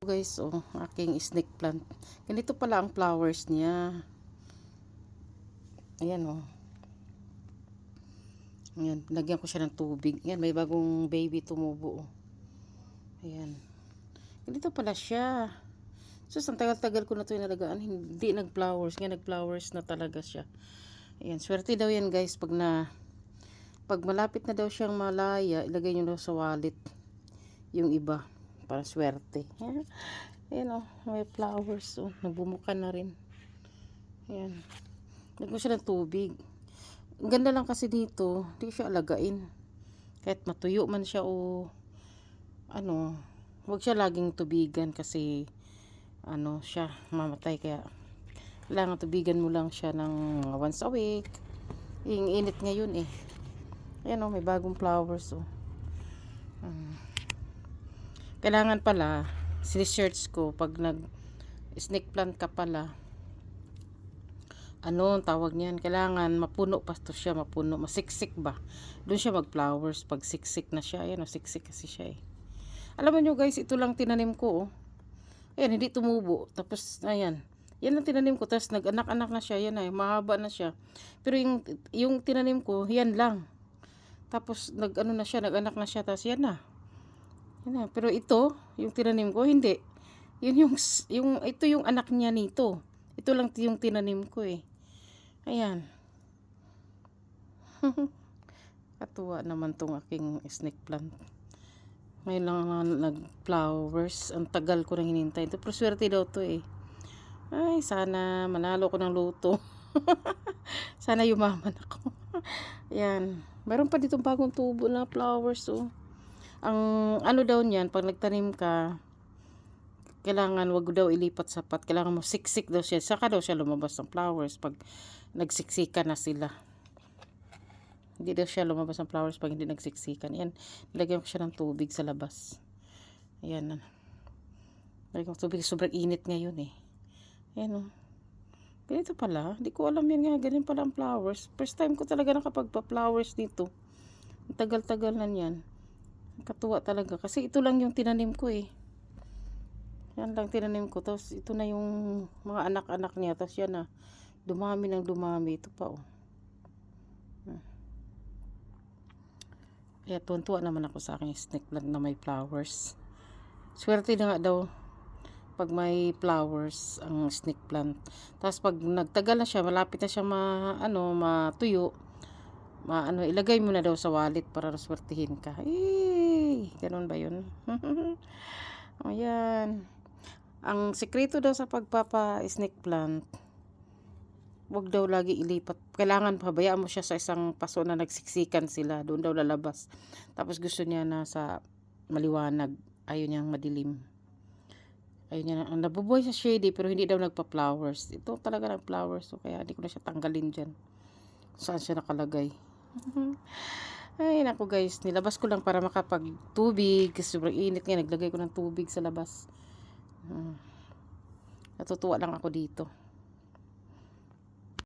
Guys, oh, aking snake plant. Ganito pala ang flowers niya. Ayan, oh. Ayan, lagyan ko siya ng tubig. Ayan, may bagong baby tumubo, oh. Ayan. Ganito pala siya. So, ang tagal-tagal ko na ito inalagaan. Hindi nag-flowers. Ngayon, nag-flowers na talaga siya. Ayan, swerte daw yan, guys. Pag malapit na daw siyang malaya, ilagay nyo daw sa wallet yung iba. Para swerte. Ayan, oh, may flowers, oh. Nagbumuka na rin. Ayan. Lagyan ko siya ng tubig. Ang ganda lang kasi dito, hindi siya alagain. Kahit matuyo man siya o ano, huwag siya laging tubigan kasi ano siya, mamatay. Kaya kailangan tubigan mo lang siya ng once a week. Yung init ngayon eh. Ayan, oh, may bagong flowers, oh. Kailangan pala, sinesearch ko pag nag snake plant ka pala, ano ang tawag niyan, kailangan mapuno pa to siya, mapuno, masiksik ba, doon siya mag flowers. Pag siksik na siya, ayan, oh, siksik kasi siya eh. Alam mo nyo guys, ito lang tinanim ko, oh. Ayan, hindi tumubo. Tapos ayan, yan ang tinanim ko, tapos nag-anak-anak na siya, yan ay mahaba na siya. Pero yung tinanim ko, yan lang. Tapos nag-ano na siya, nag-anak na siya, tapos yan na. Yan na. Pero ito, yung tinanim ko, hindi. Yun ito yung anak niya nito. Ito lang yung tinanim ko eh. Ayan. Katuwa naman tong aking snake plant. Ngayon lang nag-flowers. Ang tagal ko nang hinintay. Ito, pero swerte daw to eh. Ay, sana manalo ko ng loto. Sana yumaman ako. Ayan. Meron pa ditong bagong tubo na flowers, oh. Ang ano daw niyan, pag nagtanim ka, kailangan wag daw ilipat sapat. Kailangan mo siksik daw siya. Saka daw siya lumabas ng flowers pag nagsiksika na sila. Hindi daw siya lumabas ng flowers pag hindi nagsiksikan. Ayan, lagyan ko siya ng tubig sa labas. Ayan. Lagyan ko tubig. Sobrang init ngayon eh. Ayan, oh. Ganito pala. Hindi ko alam yan nga. Ganyan pala ang flowers. First time ko talaga nakapagpa-flowers dito. Ang tagal-tagal na yan. Katuwa talaga. Kasi ito lang yung tinanim ko eh. Yan lang tinanim ko. Tapos ito na yung mga anak-anak niya. Tapos yan na. Dumami ng dumami. Ito pa, oh. Kaya tuwan-tuwa naman ako sa aking snake plant na may flowers. Swerte na nga daw pag may flowers ang snake plant. Tapos pag nagtagal na siya, malapit na siya matuyo, ilagay mo na daw sa wallet para swertihin ka. Eh, ganun ba yun? Ayan. Ang sekreto daw sa pagpapa-snake plant, wag daw lagi ilipat. Kailangan pabayaan mo siya sa isang paso na nagsiksikan sila. Doon daw lalabas. Tapos gusto niya na sa maliwanag. Ayaw niyang madilim. Ayaw niya na. Nabubuhay sa shady pero hindi daw nagpa-flowers. Ito talaga nag-flowers. So kaya hindi ko na siya tanggalin dyan. Saan siya nakalagay. Ay naku guys. Nilabas ko lang para makapag-tubig. Kasi sobrang init nga. Naglagay ko ng tubig sa labas. Natutuwa lang ako dito.